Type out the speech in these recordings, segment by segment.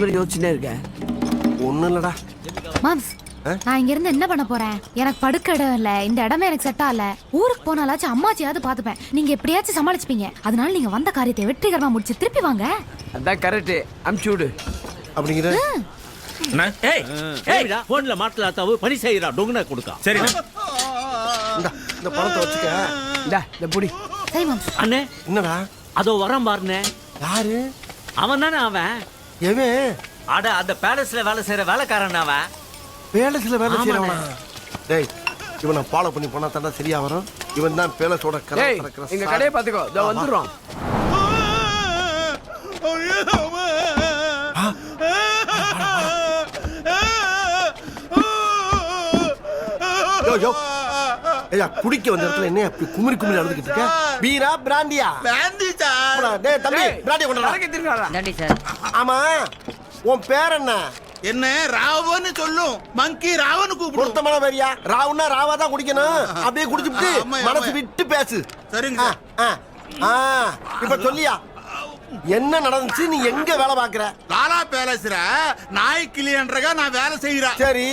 யோசிச்சுட்டே இருக்கேன். ஒண்ணும் இல்லடா. மாம்ஸ், நான் இங்க இருந்து என்ன பண்ண போறேன்? எனக்கு படுக்க இடம் இல்ல, இந்த இடமே எனக்கு செட் ஆகல. ஊருக்கு போனாலாச்சும் அம்மாச்சியாவது பாத்துப்பேன். நீங்க எப்படியாச்சும் சமாளிச்சுப்பீங்க. அதனால நீங்க வந்த காரியத்தை வெற்றிகரமா முடிச்சு திருப்பி வாங்க. அதான் கரெக்ட். அம்சூடு அப்படிங்கிற போன்ல மாட்டலாத்தாவு பணி செய்யறா டொங்குனா கொடுக்கா. சரி இந்த பணத்தை வச்சுக்க. இந்த புடி. சரி மாம்ஸ். அண்ணே என்னடா? அதோ வரம் பாருண்ணே. யாரு அவன் தானே அவன்? எவன்? அட அந்த பேலஸ்ல வேலை செய்யற வேலைக்காரன் அவன். பேலஸ்ல வேலை செய்யறவனா? டேய், இவனை ஃபாலோ பண்ணி போனா தாண்டா சரியா வரும். இவன் தான் பேலஸோட டேய், எங்க கடையை பாத்துக்கோ. இதோ வந்துறோம். யோ ஐயா, குடிக்க வந்த இடத்துல என்ன அப்படி குமிரி குமிரி நடந்துக்கிட்டு இருக்க? பீரா பிராண்டியா? Brandy sir. டேய் தம்பி, பிராண்டியா கொண்டு வா. திரும்பி சார். ஆமா, உன் பேர் என்ன? என்ன ராவன்னு சொல்லும், மங்கி ராவன்னு கூப்பிடும். பொருத்தமான பேரியா? ராவுன்னா ராவா தான் குடிக்கணும். அப்படியே குடிச்சுட்டு ஆமா, மனசு ஆமா. விட்டு பேசு. சரிங்க சார். இப்ப சொல்லியா என்ன நடந்துச்சு? நீ எங்க வேலை பாக்குற? லாலா பேலஸ்ல நாய் கிளியன்றக நான் வேலை செய்யறேன். சரி,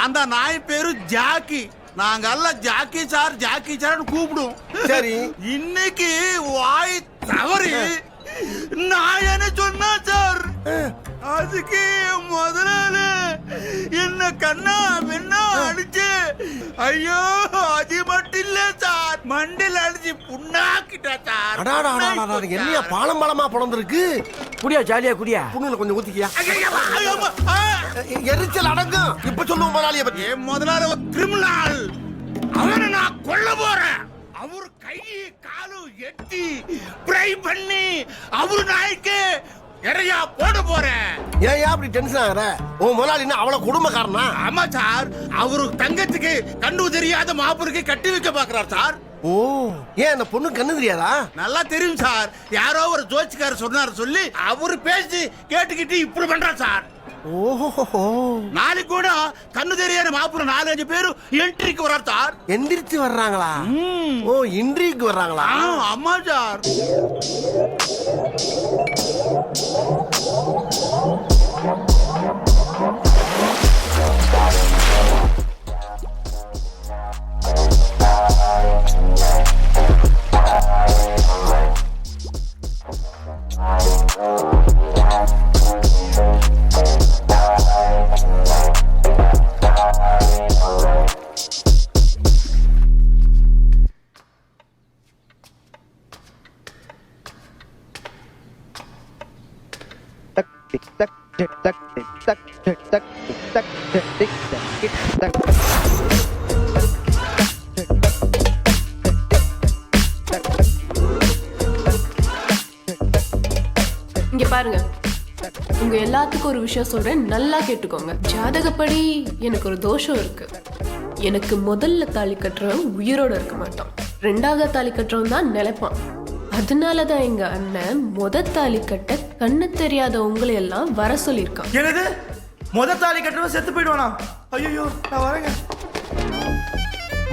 அந்த நாய் பேரு ஜாக்கி. நாங்க எல்லாம் ஜாக்கி சார் ஜாக்கி சார்னு கூப்பிடும். சரி. இன்னைக்கு வாய் தவறி நாயன்னு சொன்னா சார். அதுக்கு முதலாள என்ன கண்ணா வெண்ணா அடிச்சு, ஐயோ அது மட்டும் இல்ல சார், மண்டில் அடிச்சு புண்ணாக்கிட்டா சார். என்னையா பாலம் பாலமா பிறந்திருக்கு? குடியா, ஜாலியா குடியா. புண்ணுல கொஞ்சம் ஊத்திக்கியா. ஐயோ, எரிச்சல் அடங்கும். இப்ப சொல்லுவோம் முதலாளிய பத்தி. என் முதலாளி ஒரு கிரிமினல். அவனை நான் கொல்ல போறேன். அவர் கை காலு எட்டி பிரை பண்ணி அவரு நாய்க்கு இறையா போட போறேன். ஏன் அப்படி டென்ஷன் ஆகுற? உன் முதலாளின்னா அவ்வளவு குடும்பக்காரனா? ஆமா சார், அவரு தங்கத்துக்கு கண்ணு தெரியாத மாப்பிளைக்கு கட்டி வைக்க பாக்குறார் சார். ஓ, ஏன் அந்த பொண்ணு கண்ணு தெரியாதா? நல்லா தெரியும் சார். யாரோ ஒரு ஜோசிக்காரர் சொன்னார் சொல்லி அவரு பேசி கேட்டுக்கிட்டு இப்படி பண்றார் சார். ஓஹோ, நாளைக்கு கூட கண்ணு தெரியாத மாப்பிள்ளை 4-5 பேரு என்ட்ரிக்கு வர்றார் சார். எந்திரிச்சு வர்றாங்களா? ஓ, இன்ட்ரிக்கு வர்றாங்களா? ஆமா சார். இங்க பாருங்க, உங்க எல்லாத்துக்கும் ஒரு விஷயம் சொல்றேன், நல்லா கேட்டுக்கோங்க. ஜாதகப்படி எனக்கு ஒரு தோஷம் இருக்கு. எனக்கு முதல்ல தாலி கட்டுறவன் உயிரோட இருக்க மாட்டான், 2வது தாலி கட்டுறவன் தான் நிலைப்பான். அதனாலதான் எங்க அண்ணன் தாலி கட்ட கண்ணு தெரியாத உங்களை எல்லாம் வர சொல்லியிருக்கான். என்னது? தாலி கட்டுறவன் செத்து போயிடுவானா? ஐயோ, நான் வரேங்க.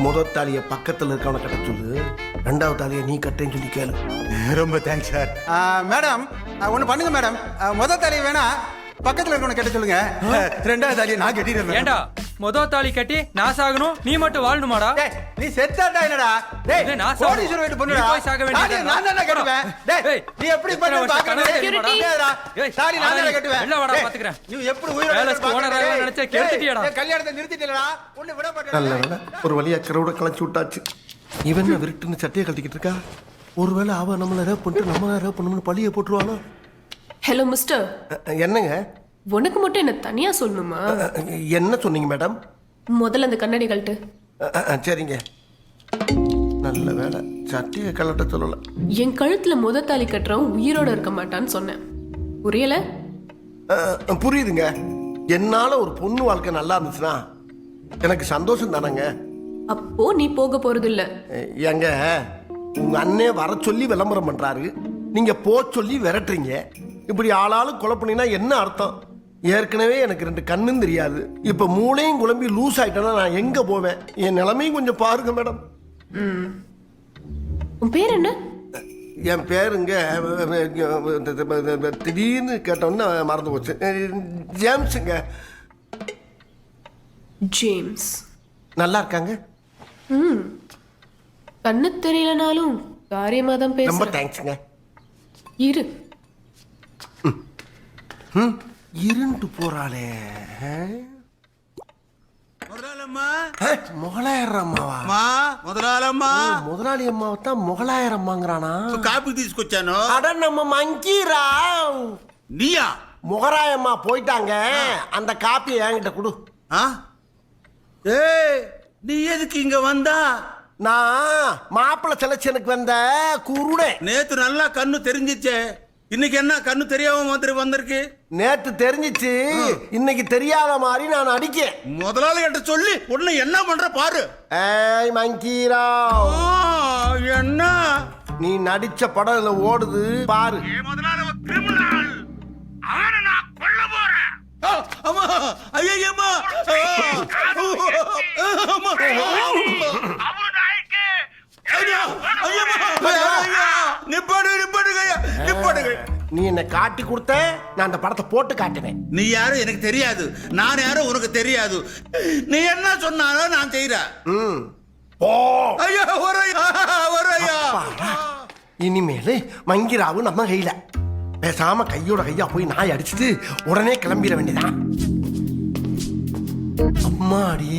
முதல் தாலிய பக்கத்துல இருக்கவன கட்ட சொல்லு, 2வது தாலிய நீ கட்டேன்னு சொல்லி கேளு. ரொம்ப தேங்க்ஸ் சார். மேடம், ஒண்ணு பண்ணுங்க மேடம். முதல் தாலியை வேணா பக்கத்துல இருக்கவன கட்ட சொல்லுங்க. 2வது தாலியை நான் கட்டிடுறேன். ஏண்டா தாலி கட்டி நான் சாகணும், நீ மட்டும் வாழணுமாடா? நீ செத்தாடா என்னடா? டேய், நான் கோடீஸ்வரர் வீட்டு பொண்ணுடா. நீ போய் சாக வேண்டியது. நான் தான கட்டுவேன். டேய், நீ எப்படி பண்ண பாக்கறேன்? தாலி நான் தான கட்டுவேன். இல்ல வாடா பாத்துக்கறேன். நீ எப்படி உயிரோட வேலஸ்க்கு ஓனரா நினைச்சே கெடுத்துட்டியடா. கல்யாணத்தை நிறுத்திட்டேடா. ஒண்ணு விட மாட்டேன். நல்ல வேலை, ஒரு வழியா கரவுட கலச்சு விட்டாச்சு. இவன் விருட்டுன்னு சட்டையை கழட்டிக்கிட்டு இருக்கா. ஒருவேளை அவ நம்மள ரேப் பண்ணிட்டு நம்ம ரேப் பண்ணணும்னு பழிய போட்டுருவானோ? ஹலோ மிஸ்டர், என்னங்க? உனக்கு மட்டும் என்ன தனியா சொல்லணுமா? என்ன சொன்னீங்க மேடம்? முதல்ல அந்த கண்ணாடி கழட்டு. சரிங்க. நல்ல வேலை, சட்டையை கழட்ட சொல்லல. என் கழுத்துல தாலி கட்டுறவன் உயிரோட இருக்க மாட்டான்னு சொன்னேன், புரியல? புரியுதுங்க. என்னால ஒரு பொண்ணு வாழ்க்கை நல்லா இருந்துச்சுன்னா எனக்கு சந்தோஷம் தானங்க. அப்போ நீ போக போறது இல்ல. எங்க உங்க அண்ணே வர சொல்லி விளம்பரம் பண்றாரு, நீங்க போ சொல்லி விரட்டுறீங்க. இப்படி ஆளாலும் கொலை பண்ணினா என்ன அர்த்தம்? ஏற்கனவே எனக்கு 2 கண்ணும் தெரியாது, இப்ப மூளையும் குழம்பி லூஸ் ஆயிட்டேன்னா நான் எங்க போவேன்? என் நிலைமையும் கொஞ்சம் பாருங்க மேடம். உன் பேர் என்ன? என் பேருங்க திடீர்னு கேட்டோன்னு மறந்து போச்சு. ஜேம்ஸுங்க. ஜேம்ஸ். நல்லா இருக்காங்க? கண்ணு தெரியலனாலும் காரியமா தான் ரொம்ப பேசுறேன். தேங்க்ஸுங்க. இரு. இருண்டு போறாளே. முதலாளம்மா முகலாயிரம் அம்மாவா? అమ్మా முதலாளம்மா முதலாளி அம்மாவை தான் முகலாயிரம் அம்மாங்கிறானா? కాపీ తీసుకొచ్చాను. அட நம்ம மங்கீராவ். நீயா? முகராயம்மா போயிட்டாங்க. அந்த காப்பியை என்கிட்ட கொடு. ஆ? ஏய் நீ எதுக்கு இங்க வந்தா? நான் மாப்பிள்ளை செலக்ஷனுக்கு வந்த குருடே. நேத்து நல்லா கண்ணு தெரிஞ்சிச்சே, இன்னைக்கு என்ன கண்ணு தெரியாம வந்திருக்கு? நேத்து தெரிஞ்சிச்சு, இன்னைக்கு தெரியாத மாதிரி நான் அடிக்கேன். முதலாளி கிட்ட சொல்லி உடனே என்ன பண்ற பாரு. ஏய் மங்கீராவ், என்ன நீ நடிச்ச படம் இதுல ஓடுது பாரு. முதலாளி கிரிமினல், அவனை நான் கொல்ல போறேன். அம்மா ஐயம்மா நீ என்ன காட்டி கொடுத்த, நான் அந்த படத்தை போட்டு காட்டினேன். நீ யாரும் எனக்கு தெரியாது, நான் யாரும் உனக்கு தெரியாது. நீ என்ன சொன்னாலும் நான் செய்யறேன். போ. ஐயா வரையா. இனிமேல் மங்கிராவு நம்ம கையில. பேசாம கையோட கையா போய் நாய் அடிச்சுட்டு உடனே கிளம்பிட வேண்டியதான். அம்மாடி,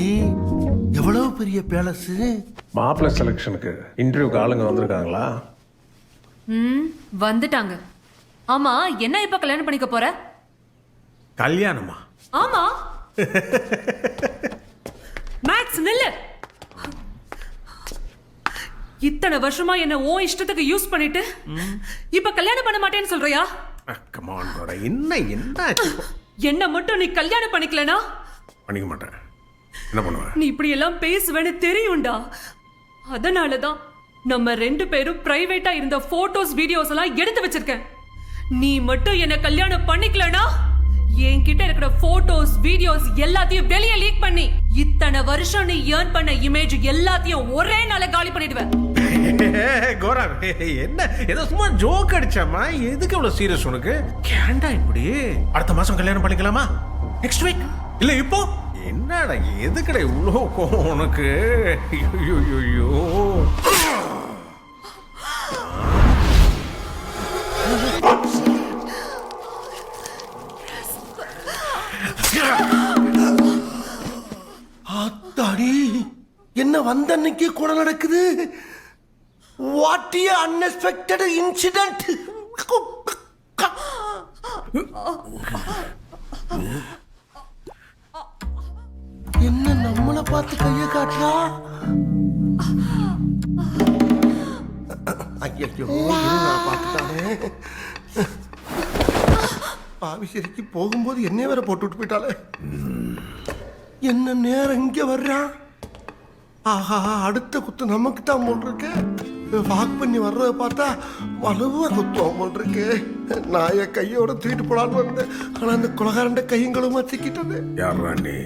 எவ்வளவு பெரிய பேலஸ். மாப்பிள்ளை செலெக்ஷனுக்கு இன்டர்வியூக்கு ஆளுங்க வந்திருக்காங்களா? வந்துட்டாங்க. ஆமா, என்ன இப்ப கல்யாணம் பண்ணிக்க போற? கல்யாணமா? ஆமா. மேக்ஸ் நில்லு. இத்தனை வருஷமா என்ன ஓ இஷ்டத்துக்கு யூஸ் பண்ணிட்டு இப்ப கல்யாணம் பண்ண மாட்டேன்னு சொல்றியா? கம் ஆன் கோடா, என்ன என்ன மட்டும் நீ கல்யாணம் பண்ணிக்கலனா பண்ணிக்க மாட்டேன். என்ன பண்ணுவ? நீ இப்படி எல்லாம் பேசுவேன்னு தெரியும்டா. அதனாலதான் நம்ம 2 பேரும் பிரைவேட்டா இருந்த போட்டோஸ் வீடியோஸ் எல்லாம் எடுத்து வச்சிருக்கேன். நீ மட்டும் என்ன கல்யாணம் பண்ணிக்கலனா என்கிட்ட இருக்கிற போட்டோஸ் வீடியோஸ் எல்லாத்தையும் வெளியே லீக் பண்ணி இத்தனை வருஷம் நீ ஏர்ன் பண்ண இமேஜ் எல்லாத்தையும் ஒரே நாள காலி பண்ணிடுவேன். கோரா, என்ன ஏதோ சும்மா ஜோக் அடிச்சாமா? எதுக்கு இவ்வளவு சீரியஸ் உனக்கு? கேண்டா இப்படி? அடுத்த மாசம் கல்யாணம் பண்ணிக்கலாமா? நெக்ஸ்ட் வீக் இல்ல இப்போ? என்னடா எதுக்குடா இவ்வளோ கோவம் உனக்கு? ஐயோ ஆத்தாடி, என்ன வந்த அன்னைக்கு கூட நடக்குது. What A unexpected incident. என்ன நம்மள பார்த்து கைய காட்டுறா? ஐயோ, பார்த்துட்டானே. பாவிசரிக்கு போகும்போது என்ன வேற போட்டு விட்டு போயிட்டாலே. என்ன நேரம் இங்க வர்றான்? ஆஹா, அடுத்த குத்து நமக்கு தான் போல் இருக்கு. வாக் பண்ணி வர்றத பார்த்தா வலுவா குத்துவோம் போல் இருக்கு. நான் என் கையோட தூக்கிட்டு போலான்னு வந்தேன். ஆனா அந்த குலகாரண்ட கையங்களும் வச்சுக்கிட்டது. யாரா நீ?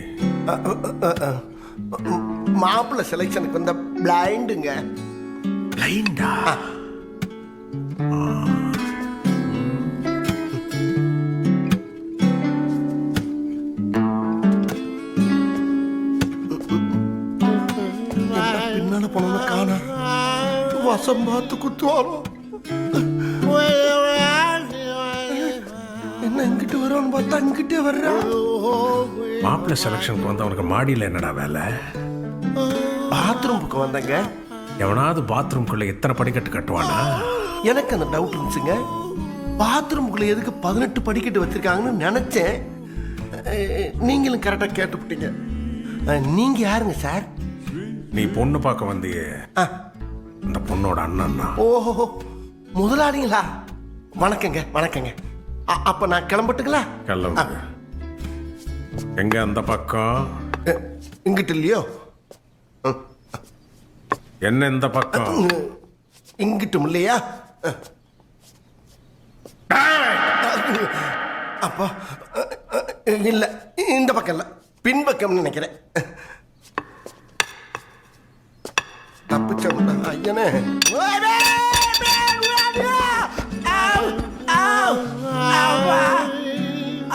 மாப்பிள்ளை செலெக்ஷனுக்கு வந்த பிளைண்டுங்க. பிளைண்டா? பின்னால போனோம்னு காணா, வசம் பார்த்து குத்துவாரோ. என்ன இங்கிட்டு வரோன்னு பார்த்தா இங்கிட்டே வர்றான். மாப்பிள்ளை செலெக்ஷனுக்கு வந்து அவனுக்கு மாடியில் என்னடா வேலை? பாத்ரூமுக்கு வந்தங்க. எவனாவது பாத்ரூம்குள்ள எத்தனை படிக்கட்டு கட்டுவானா? எனக்கு அந்த டவுட் இருந்துச்சுங்க. பாத்ரூமுக்குள்ள எதுக்கு 18 படிக்கட்டு வச்சிருக்காங்கன்னு நினைச்சேன். நீங்களும் கரெக்டா கேட்டுவிட்டீங்க. நீங்க யாருங்க சார்? நீ பொண்ணு பார்க்க வந்தியே, அந்த பொண்ணோட அண்ணன்னா. ஓஹோ, முதலாளிங்களா? வணக்கங்க வணக்கங்க. அப்ப நான் கிளம்பட்டுங்களா? கிளம்பு. எங்க அந்த பக்கம்? இங்கிட்டு இல்லையோ? என்ன இந்த பக்கம்? இங்கிட்டும் இல்லையா? அப்போ இல்ல, இந்த பக்கம் இல்ல, பின்பக்கம் நினைக்கிறேன். தப்பிச்ச ஐயனே.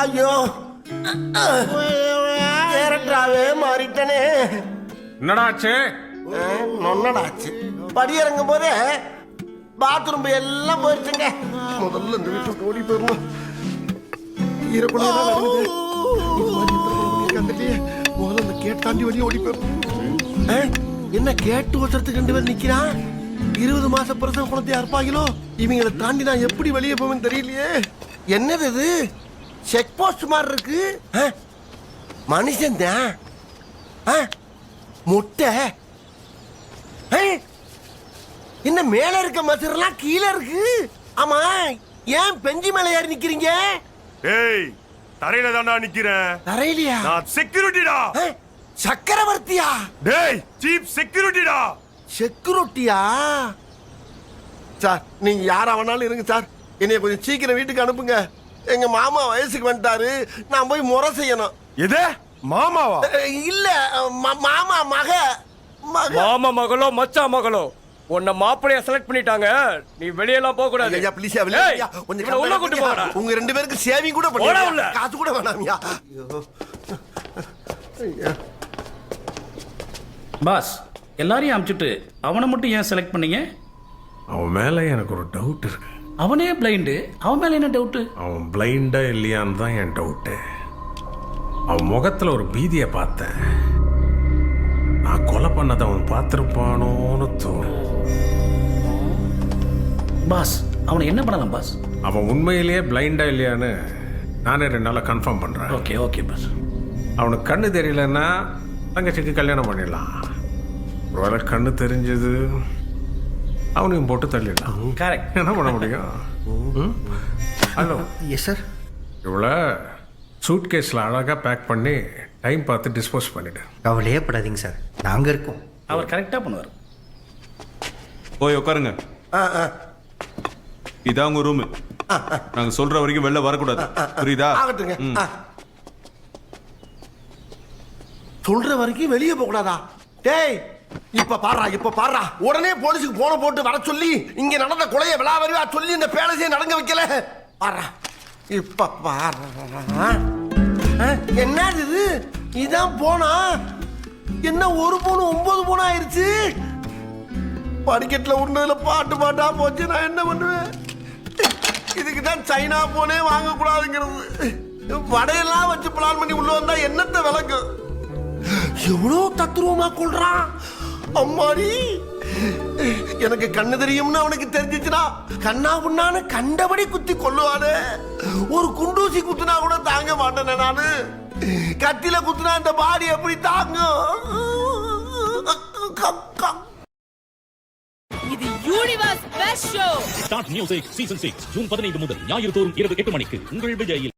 ஐயோ கேரக்டராவே மாறிட்டனே. என்னடாச்சு? நொன்னடாச்சு. படி இறங்கும் போதே பாத்ரூம் எல்லாம் போயிடுச்சுங்க. முதல்ல இந்த வீட்டு விட்டு ஓடி போயிடணும். முதல்ல இந்த கேட் தாண்டி வெளியே ஓடி போயிடணும். என்ன கேட்டு ஒருத்தருக்கு 2 பேர் நிக்கிறான். 20 மாச பிரசவ குழந்தையா இருப்பாங்களோ. இவங்களை தாண்டி நான் எப்படி வெளியே போவேன்னு தெரியலையே. என்னது இது? செக் போஸ்ட் மாதிரி இருக்கு. மனுஷன் தான். முட்டை. என்ன மேல இருக்க மசரெல்லாம் கீழே இருக்கு. ஆமா, ஏன் பெஞ்சி மேல ஏறி நிக்கிறீங்க? ஏய், தரையில தான்டா நிக்கிறேன். தரையிலையா? நான் செக்யூரிட்டிடா. சக்கரவர்த்தியா? டேய், சீப் செக்யூரிட்டிடா. செக்யூரிட்டியா? சார், நீங்க யாரா வேணாலும் இருங்க சார். என்னைய கொஞ்சம் சீக்கிரம் வீட்டுக்கு அனுப்புங்க. எங்க மாமா வயசுக்கு வந்துட்டாரு. நான் போய் முறை செய்யணும். எது? மாமாவா? இல்ல, மாமா மக. மாமா மகளோ மச்சா மகளோ உன்னை மாப்பிளைய செலக்ட் பண்ணிட்டாங்க. நீ வெளியெல்லாம் போக கூடாது. ஐயா ப்ளீஸ் ஐயா, கொஞ்சம் உள்ள கூட்டி போடா. உங்க 2 பேருக்கு சேவிங் கூட பண்ணி காசு கூட வேணாம்யா. ஐயோ. பாஸ், எல்லாரையும் அனுப்பிச்சுட்டு அவனை மட்டும் ஏன் செலக்ட் பண்ணீங்க? அவன் மேல எனக்கு ஒரு டவுட் இருக்கு. அவனே பிளைண்டு, அவன் மேல என்ன டவுட்டு? அவன் பிளைண்டா இல்லையான்னு தான் என் டவுட்டு. அவன் முகத்துல ஒரு பீதியை பார்த்தேன். நான் கொலை பண்ணதை அவன் பார்த்துருப்பானோன்னு தோணும். பாஸ், அவனை என்ன பண்ணலாம் பாஸ்? அவன் உண்மையிலேயே பிளைண்டா இல்லையான்னு நானே 2 நாளா கன்ஃபார்ம் பண்றேன். Okay okay boss. அவனுக்கு கண்ணு தெரியலன்னா தங்கச்சிக்கு கல்யாணம் பண்ணிடலாம். ஒருவேளை கண்ணு தெரிஞ்சது அவனையும் போட்டு தள்ளிடலாம். கரெக்ட். என்ன பண்ண முடியும்? ஹலோ. Yes sir. இவ்வளோ சூட் கேஸில் அழகாக பேக் பண்ணி டைம் பார்த்து டிஸ்போஸ் பண்ணிவிடு. கவலையே படாதீங்க சார், நாங்கள் இருக்கோம். அவர் கரெக்டாக பண்ணுவார். போய் உட்காருங்க. இதான் உங்க ரூம். நாங்க சொல்ற வரைக்கும் வெளில வரக்கூடாது, புரியுதா? ஆகட்டுங்க. சொல்ற வரைக்கும் வெளியே போக கூடாதா? டேய், இப்ப பாடுறா. உடனே போலீஸுக்கு போன போட்டு வர சொல்லி இங்க நடந்த கொலையை விழாவறிவா சொல்லி இந்த பேலஸையே நடங்க வைக்கல. பாடுறா, இப்ப பாடுறா. என்னது இது? இதான் போனா என்ன? ஒரு போன 9 போன ஆயிருச்சு. படிக்கட்டுல உண்டதுல பாட்டா போச்சு. நான் என்ன பண்ணுவேன்? இதுக்கு தான் சைனா போனே வாங்க கூடாதுங்கிறது. வடையெல்லாம் வச்சு பிளான் பண்ணி உள்ள வந்தா என்னத்த விளக்கும்? எவ்வளவு தத்துருவமா கொள்றான். அம்மாடி, எனக்கு கண்ணு தெரியும்னு அவனுக்கு தெரிஞ்சிச்சுனா கண்ணா புண்ணான்னு கண்டபடி குத்தி கொல்லுவானே. ஒரு குண்டூசி குத்துனா கூட தாங்க மாட்டேனே நானு. கத்தில குத்துனா இந்த பாடி எப்படி தாங்கும்? இது universe best show. Start music season 6 June 15 முதல் ஞாயிறு தோறும் இரவு 8 மணிக்கு உங்கள் விஜயில்.